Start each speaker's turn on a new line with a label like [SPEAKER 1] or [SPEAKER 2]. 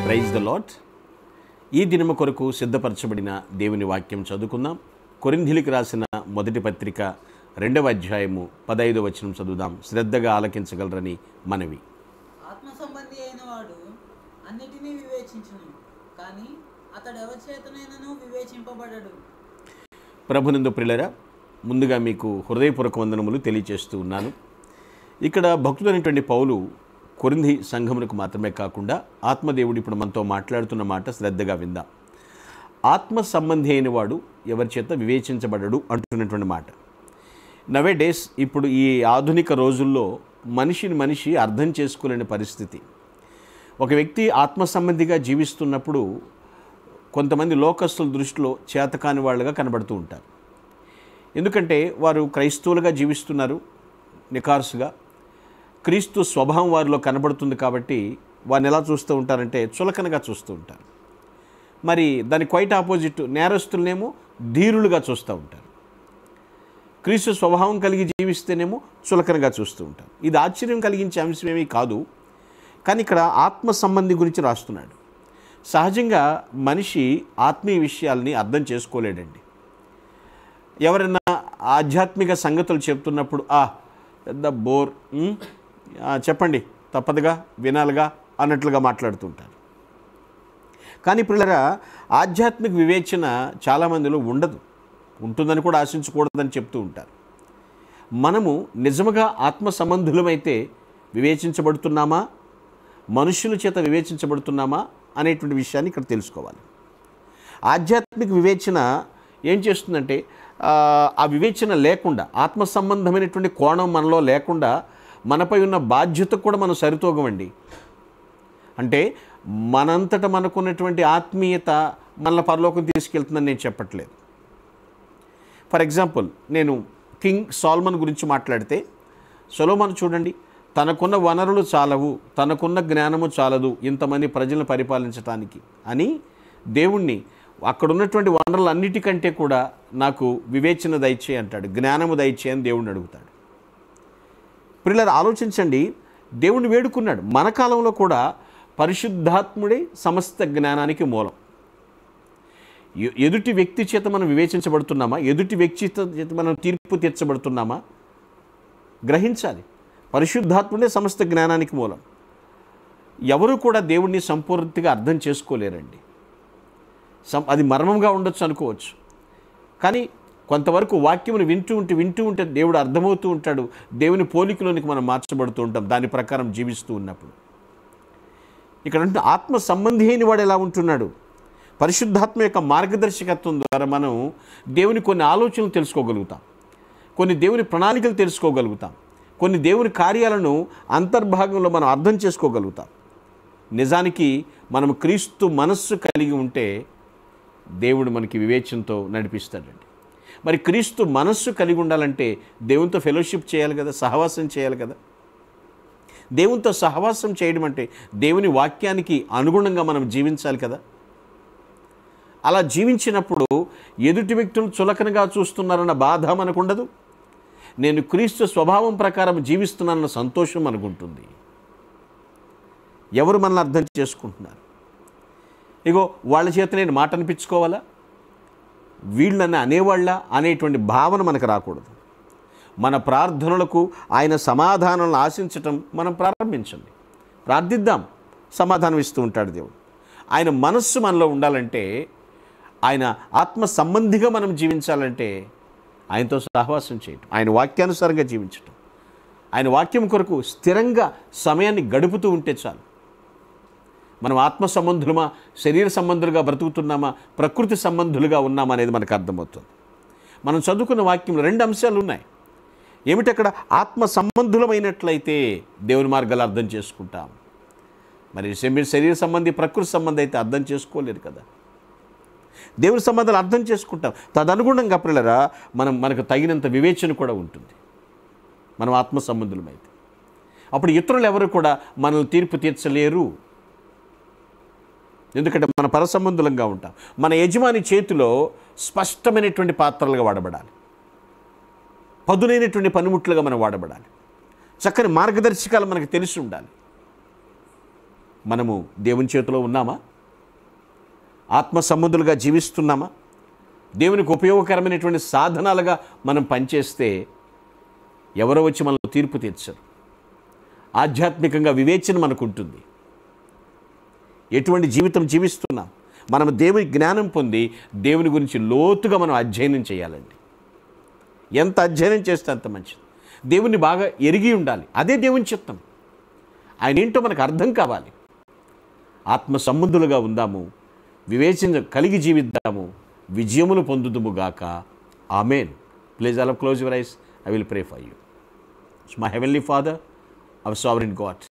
[SPEAKER 1] Praise the lord. ఈ దినము కొరకు సిద్ధపరచబడిన దేవుని వాక్యం చదువుకుందాం. కొరింథీయులకు రాసిన మొదటి పత్రిక 2వ అధ్యాయము 15వ వచనం చదువుదాం. శ్రద్ధగా ఆలకించగలరని మనవి.
[SPEAKER 2] ఆత్మ సంబంధి అయిన వాడు అన్నిటినీ వివేచించును, కానీ అతడు ఎవరి చేతనైనను వివేచింపబడడు.
[SPEAKER 1] ప్రభునందు ప్రియులారా, ముందుగా మీకు హృదయపూర్వక వందనములు తెలియజేస్తూ ఉన్నాను. ఇక్కడ భక్తుడైనటువంటి పౌలు కొరింథీ సంఘమునకు మాత్రమే కాకుండా ఆత్మదేవుడు ఇప్పుడు మనతో మాట్లాడుతున్న మాట శ్రద్ధగా విందాం. ఆత్మ సంబంధి అయిన వాడు ఎవరి చేత వివేచించబడడు అంటున్నటువంటి మాట. నవే డేస్, ఇప్పుడు ఈ ఆధునిక రోజుల్లో మనిషి అర్థం చేసుకోలేని పరిస్థితి. ఒక వ్యక్తి ఆత్మ సంబంధిగా జీవిస్తున్నప్పుడు కొంతమంది లోకస్తుల దృష్టిలో చేతకాని వాళ్ళుగా కనబడుతూ ఉంటారు. ఎందుకంటే వారు క్రైస్తవులుగా జీవిస్తున్నారు, నికార్సుగా క్రీస్తు స్వభావం వారిలో కనబడుతుంది కాబట్టి వారిని ఎలా చూస్తూ ఉంటారంటే చులకనగా చూస్తూ ఉంటారు. మరి దాని క్వైట్ ఆపోజిట్, నేరస్తులనేమో ధీరులుగా చూస్తూ ఉంటారు. క్రీస్తు స్వభావం కలిగి జీవిస్తేనేమో చులకనగా చూస్తూ ఉంటారు. ఇది ఆశ్చర్యం కలిగించే అంశమేమీ కాదు. కానీ ఇక్కడ ఆత్మ సంబంధి గురించి రాస్తున్నాడు. సహజంగా మనిషి ఆత్మీయ విషయాల్ని అర్థం చేసుకోలేడండి. ఎవరైనా ఆధ్యాత్మిక సంగతులు చెప్తున్నప్పుడు పెద్ద బోర్, చెప్పండి తప్పదుగా వినాలిగా అన్నట్లుగా మాట్లాడుతుంటారు. కానీ పిల్లరా, ఆధ్యాత్మిక వివేచన చాలామందిలో ఉండదు, ఉంటుందని కూడా ఆశించకూడదని చెప్తూ ఉంటారు. మనము నిజముగా ఆత్మ సంబంధులమైతే వివేచించబడుతున్నామా, మనుషుల చేత వివేచించబడుతున్నామా అనేటువంటి విషయాన్ని ఇక్కడ తెలుసుకోవాలి. ఆధ్యాత్మిక వివేచన ఏం చేస్తుందంటే, ఆ వివేచన లేకుండా, ఆత్మ సంబంధమైనటువంటి కోణం మనలో లేకుండా మనపై ఉన్న బాధ్యత కూడా మనం సరితూగమండి. అంటే మనంతట మనకున్నటువంటి ఆత్మీయత మనల్ని పరలోకం తీసుకెళ్తుందని నేను చెప్పట్లేదు. ఫర్ ఎగ్జాంపుల్, నేను కింగ్ సాల్మన్ గురించి మాట్లాడితే, సొలొమోను చూడండి, తనకున్న వనరులు చాలవు, తనకున్న జ్ఞానము చాలదు ఇంతమంది ప్రజలను పరిపాలించడానికి అని దేవుణ్ణి, అక్కడున్నటువంటి వనరులన్నిటికంటే కూడా నాకు వివేచన దయచేయి అంటాడు, జ్ఞానము దయచేయి అని దేవుణ్ణి అడుగుతాడు. ప్రియులారా, ఆలోచించండి, దేవుణ్ణి వేడుకున్నాడు. మన కాలంలో కూడా పరిశుద్ధాత్ముడే సమస్త జ్ఞానానికి మూలం. ఎదుటి వ్యక్తి చేత మనం వివేచించబడుతున్నామా, ఎదుటి వ్యక్తి చేత మనం తీర్పు తీర్చబడుతున్నామా గ్రహించాలి. పరిశుద్ధాత్ముడే సమస్త జ్ఞానానికి మూలం. ఎవరు కూడా దేవుణ్ణి సంపూర్తిగా అర్థం చేసుకోలేరండి. అది మర్మంగా ఉండొచ్చు అనుకోవచ్చు, కానీ కొంతవరకు వాక్యమును వింటూ ఉంటే దేవుడు అర్థమవుతూ ఉంటాడు. దేవుని పోలికలోనికి మనం మార్చబడుతూ ఉంటాం దాని ప్రకారం జీవిస్తూ ఉన్నప్పుడు. ఇక్కడ అంటే ఆత్మ సంబంధి అయిన వాడు ఎలా ఉంటున్నాడు? పరిశుద్ధాత్మ యొక్క మార్గదర్శకత్వం ద్వారా మనం దేవుని కొన్ని ఆలోచనలు తెలుసుకోగలుగుతాం, కొన్ని దేవుని ప్రణాళికలు తెలుసుకోగలుగుతాం, కొన్ని దేవుని కార్యాలను అంతర్భాగంలో మనం అర్థం చేసుకోగలుగుతాం. నిజానికి మనం క్రీస్తు మనస్సు కలిగి ఉంటే దేవుడు మనకి వివేచనతో నడిపిస్తాడండి. మరి క్రీస్తు మనస్సు కలిగి ఉండాలంటే దేవునితో ఫెలోషిప్ చేయాలి కదా, సహవాసం చేయాలి కదా. దేవునితో సహవాసం చేయడం అంటే దేవుని వాక్యానికి అనుగుణంగా మనం జీవించాలి కదా. అలా జీవించినప్పుడు ఎదుటి వ్యక్తులు చులకనగా చూస్తున్నారన్న బాధ మనకు ఉండదు. నేను క్రీస్తు స్వభావం ప్రకారం జీవిస్తున్నానన్న సంతోషం మనకుంటుంది. ఎవరు మనల్ని అర్థం చేసుకుంటున్నారు? ఇగో వాళ్ళ చేత నేను మాట అనిపించుకోవాలా, వీళ్ళని అనేవాళ్ళ అనేటువంటి భావన మనకు రాకూడదు. మన ప్రార్థనలకు ఆయన సమాధానాలను ఆశించటం మనం ప్రారంభించండి. ప్రార్థిద్దాం, సమాధానం ఇస్తూ ఉంటాడు దేవుడు. ఆయన మనస్సు మనలో ఉండాలంటే, ఆయన ఆత్మ సంబంధిగా మనం జీవించాలంటే ఆయనతో సహవాసం చేయటం, ఆయన వాక్యానుసారంగా జీవించటం, ఆయన వాక్యం కొరకు స్థిరంగా సమయాన్ని గడుపుతూ ఉంటే చాలు. మనం ఆత్మ సంబంధులమా, శరీర సంబంధులుగా బ్రతుకుతున్నామా, ప్రకృతి సంబంధులుగా ఉన్నామా అనేది మనకు అర్థమవుతుంది. మనం చదువుకున్న వాక్యంలో 2 అంశాలు ఉన్నాయి. ఏమిటి అక్కడ? ఆత్మ సంబంధులమైనట్లయితే దేవుని మార్గాలు అర్థం చేసుకుంటాం. మరి శరీర సంబంధి, ప్రకృతి సంబంధి అయితే అర్థం చేసుకోలేరు కదా. దేవుని సంబంధాలు అర్థం చేసుకుంటాం. తదనుగుణంగా పిల్లరా మనకు తగినంత వివేచన కూడా ఉంటుంది మనం ఆత్మ సంబంధులమైతే. అప్పుడు ఇతరులు ఎవరు కూడా మనల్ని తీర్పు తీర్చలేరు. ఎందుకంటే మన పరసంబంధులంగా ఉంటాం. మన యజమాని చేతిలో స్పష్టమైనటువంటి పాత్రలుగా వాడబడాలి, పదునైనటువంటి పనిముట్లుగా మనం వాడబడాలి, చక్కని మార్గదర్శకాలు మనకు తెలిసి ఉండాలి. మనము దేవుని చేతిలో ఉన్నామా? ఆత్మ సంబంధులుగా జీవిస్తున్నామా? దేవునికి ఉపయోగకరమైనటువంటి సాధనాలుగా మనం పనిచేస్తే ఎవరో వచ్చి మనల్ని తీర్పు తీర్చరు. ఆధ్యాత్మికంగా వివేచన మనకు ఉంటుంది. ఎటువంటి జీవితం జీవిస్తున్నాం? మనం దేవుని జ్ఞానం పొంది దేవుని గురించి లోతుగా మనం అధ్యయనం చేయాలండి. ఎంత అధ్యయనం చేస్తే అంత మంచిది. దేవుణ్ణి బాగా ఎరిగి ఉండాలి. అదే దేవుని చిత్తం. ఆయన ఏంటో మనకు అర్థం కావాలి. ఆత్మ సంబంధులుగా ఉందాము, వివేచన కలిగి జీవిద్దాము, విజయమును పొందుదుము గాక. ఆమేన్. Please all close your eyes. I will pray for you. So my Heavenly Father, our sovereign God,